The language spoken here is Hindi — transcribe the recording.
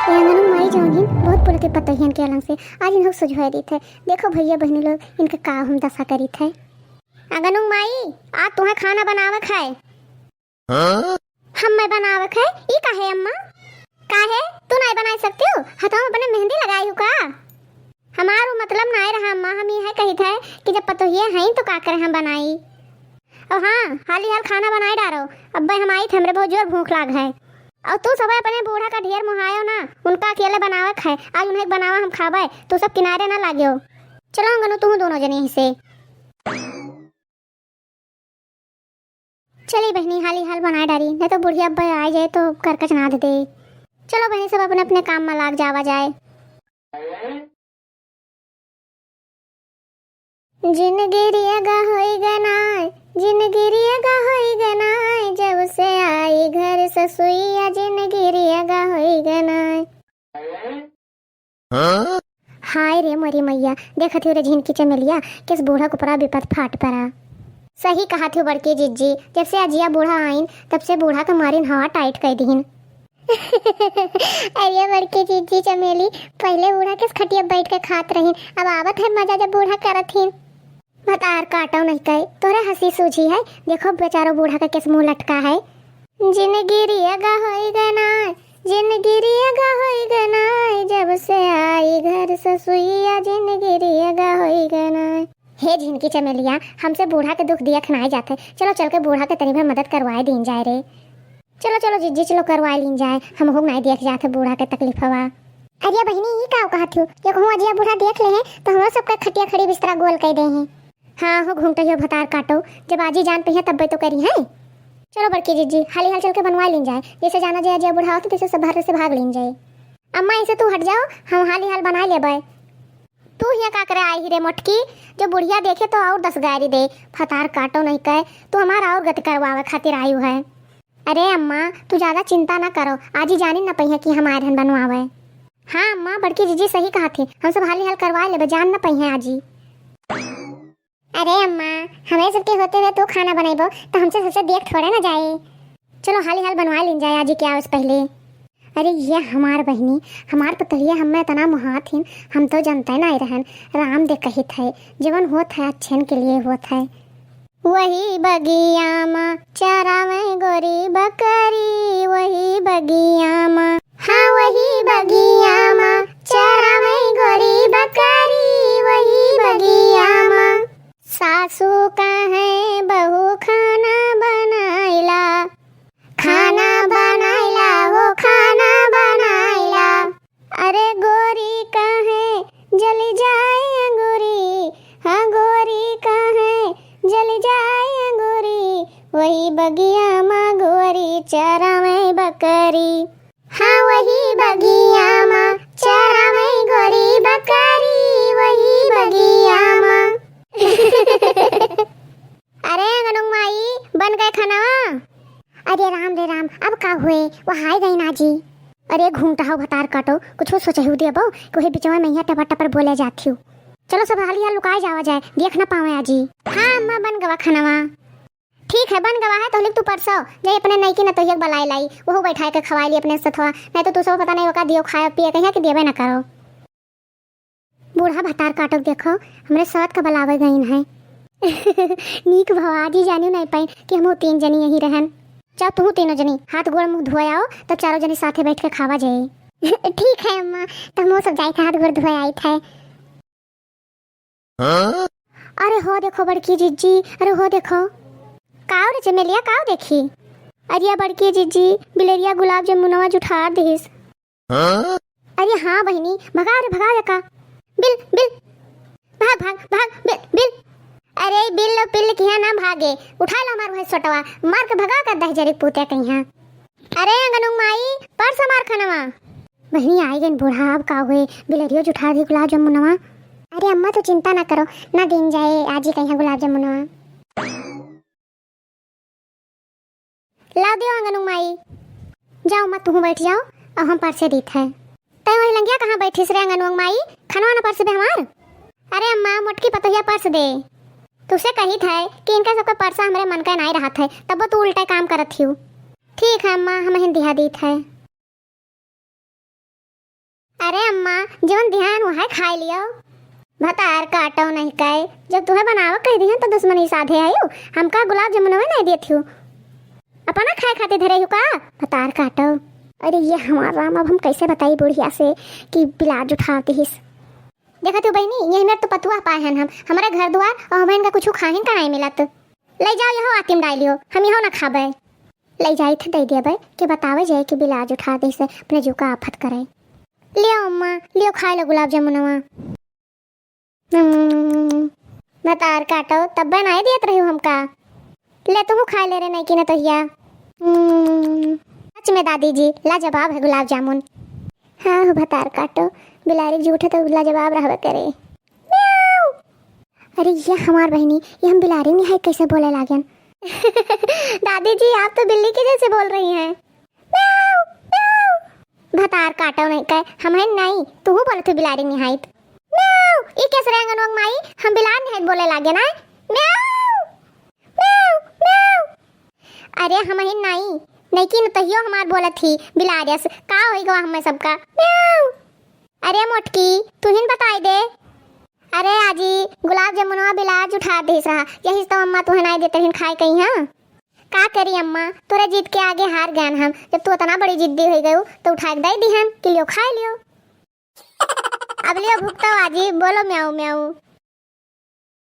यांगनु माई जौन बहुत पुल के पतहियन के अलंग से आज इन सुझाव दी थे। देखो भैया बहनी लोग इनके का हम दशा करी थे। अंगनु माई आज तुम्हें खाना बनावे खाए हम मैं बनावे खाए ई काहे अम्मा काहे तू नहीं बना सकती हो हथों में अपने मेहंदी लगाई हो का हमारो मतलब नहीं रहा अम्मा हम ये कही थे कि जब पतोहिए हैं तो का करे हम बनाई और हाँ हाली हाल खाना बनाए डारो अब हम आई थे हमरे बहुत जोर भूख लाग है और तू सब अपने बूढ़ा का ढेर मुहायो ना उनका अकेले बनावे खाए आज उन्हें बनावा हम खावे तू सब किनारे ना लागियो चलो अंगनु तू दोनों जने ही से चली बहनी हाली हाल बनाए डारी नहीं तो बुढ़िया अब्बा आ जाए तो करकच ना दे चलो बहनी सब अपने अपने काम में लाग जावा जाए जिंदगी रियगा होई गनाय जिंदगी रियगा होई गनाय जब से आई घर ससुइया जिंदगी रियगा होई गनाय हाय रे मरी मैया देखत हो रे झिनकी चमेलिया किस बूढ़ा कुपरा विपद फाट पड़ा सही कहा थी बड़की जिज्जी जब से अजिया बूढ़ा आइन तब से बूढ़ा का मारिन हवा टाइट कर दीन अरे बड़की जिज्जी चमेली पहले बूढ़ा किस खटिया बैठ के खात रही अब आवत है मजा जब बूढ़ा करत ही भतार काटो नहीं कहे तोरे हंसी सूझी है देखो बेचारो बूढ़ा का किस मुंह लटका है जिंदगी रियगा होई गनाय जिंदगी रियगा होई गनाय जब से आई घर ससुइया जिंदगी रियगा होई गनाय हे झिनकी चमेलिया हमसे बूढ़ा के दुख दिया खनाए जाते चलो चल के बूढ़ा के तनी भर मदद करवाए दीन जाए रे चलो चलो जिज्जी चलो करवाए लीन जाए हम हो नहीं देख जाते बूढ़ा के तकलीफ हवा अरे बहनी ये का कहा थी ये कहूं अजिया बूढ़ा देख ले हैं तो हमरा सबका खटिया खड़ी बिस्तरा गोल कर दे हैं हाँ हो घूमते हो भतार काटो जब आजी जान पे है तब तो करी है चलो बड़की जिज्जी हाली हाल चल के बनवा लीन जाए जैसे जाना जाए अजिया बूढ़ा होती तैसे सब भर से भाग लीन जाए अम्मा इसे तू हट जाओ हम हाली हाल बना लेबै तू यहाँ का करे आई ही रे मोटकी जो बुढ़िया देखे तो और 10 गारी दे फतार काटो नहीं कहे तो हमारा और गति करवावे खातिर आयु है अरे अम्मा तू ज्यादा चिंता ना करो आज ही जानी ना पहिया कि हमारे हन बनवावे हाँ अम्मा बड़की जीजी सही कहा थी हम सब हाली हाल करवा ले जान ना पहिया आज ही अरे अम्मा हमें सबके होते हुए तो खाना बनाइबो तो हमसे सबसे देख थोड़े ना जाए चलो हाली हाल बनवा लीन जाए आज क्या उस पहले अरे ये हमार बहनी हमार पतलिया हमें इतना मुहात हिन हम तो जानते ना रहन राम दे कही थे जीवन होत है अच्छन के लिए होत है वही बगिया माँ चारा में गोरी बकरी वही बगिया माँ हाँ वही बगिया माँ चारा में गोरी बकरी वही बगिया माँ सासू का है बहू खाना बनाइला हो खाना बनाइला अरे गोरी का है जली जाए अंगूरी हाँ गोरी का है जली जाए अंगूरी वही बगिया माँ गोरी चारा में बकरी हाँ वही बगिया माँ चारा में गोरी बकरी वही बगिया माँ अरे अंगनु माई बन गए खाना अरे राम रे राम अब का हुए वो हाय गई ना जी अरे घूमता हो भतार काटो कुछ सोचे हो दिया बो कोई बिचवा में यहाँ टपा टपर बोले जाती हूँ चलो सब हाल हाल लुकाए जावा जाए देख ना पावे आज ही हाँ अम्मा बन गवा खाना ठीक है बन गवा है तो लिख तू परसो जे अपने नई की न तो एक बलाई लाई वो बैठा के खवाई ली अपने सथवा नहीं तो तू सब पता नहीं ओका दियो खाए पिए कहीं कि देवे ना करो बूढ़ा भतार काटो देखो हमरे सवत का बलावे गईन है नीक भवाजी जानियो नहीं पाई कि हम 3 जनी यही रहन चाह तू 3 जनी हाथ गोड़ मुंह धोए आओ तब 4 जनी साथे बैठ के खावा जाए ठीक है अम्मा तो हम सब जाए हाथ गोड़ धोए आई थे अरे हो देखो बड़की जिज्जी अरे हो देखो काव रे चमेलिया काव देखी अरे बड़की जिज्जी बिलेरिया गुलाब जामुनवा जुठार दिस अरे हाँ बहनी भगा रे भगा का बिल बिल भाग भाग भाग बिल बिल अरे बिल पिल किया ना भागे उठा लो हमार भाई छोटवा मार के भगा कर दह जरी पूते कहीं अरे अंगनु माई परस मार खानवा बहनी आई गई बूढ़ा अब का हुए बिलरियो जुठा दी गुलाब जामुनवा अरे अम्मा तो चिंता ना करो ना दिन जाए आज ही कहीं गुलाब जामुनवा ला दियो अंगनु माई जाओ मत तू बैठ जाओ अब हम परसे दीत है तय वही लंगिया कहाँ बैठिस रे अंगनु माई खाना ना परस दे हमार अरे अम्मा मोटकी पतोहिया परस दे तुसे कही था कि इनका सबका परसा हमारे मन का नहीं रहा था तब तू उल्टा काम करत थी ठीक है अम्मा हम हिंदी दी था अरे अम्मा जोन ध्यान हुआ है खाई लियो। भतार काटो नहीं कहे, जब तुम्हें बनावा कह दी तो दुश्मनी साधे आयो। हमका गुलाब जामुनवा नहीं देती हूँ, अपना खाए खाते धरे का भतार काटो। अरे ये हमारा राम, अब हम कैसे बताई बुढ़िया से कि बिलाज उठाती हिस। देखा तू बहनी, यही मेरे तो पतुआ पाए हैं हम, हमारे घर द्वार और हमें इनका कुछ खाहिन का नहीं मिलत। ले जाओ यहो आतिम डालियो, हम यहो ना खाबे। ले जाई थे दे दिया कि बतावे जाए कि बिलाज उठा दे से अपने जीव का आफत करे। लियो अम्मा लियो, खा लो गुलाब जामुनवा। भतार काटो तब बनाए दियत रही हमका। ले तुम खा ले रे नहीं कि न तो हिया। सच में दादी जी लाजवाब है गुलाब जामुन। हाँ हो भतार काटो, बिलारी झूठे तो लाजवाब रहबे करे। म्याऊ। अरे ये हमार बहनी, ये हम बिलारी नहीं है कैसे बोले लागन। दादी जी आप तो बिल्ली के जैसे बोल रही हैं। म्याऊ म्याऊ। भतार काटो नहीं कहे, हम हैं नहीं, तू बोले तो बिलारी नहीं है। म्याऊ ये कैसे रहेंगे नोग माई, हम बिलार नहीं बोले लागे ना। म्याऊ म्याऊ म्याऊ। अरे हम हैं नहीं कि न तहियो हमार बोलत थी बिलारियस का होइगा हमें सबका। म्याऊ। अरे मोटकी तू ही बताई दे। अरे आजी गुलाब जामुनवा बिलाज उठा दे रहा, यही तो अम्मा तुम्हें नहीं देते हिन खाए कहीं। हाँ का करी अम्मा, तोरे जीत के आगे हार गए हम। जब तू इतना बड़ी जिद्दी हो गई तो उठा के दे दी हम कि लियो खा लियो। अब लियो भुगतो आजी, बोलो म्याऊ म्याऊ।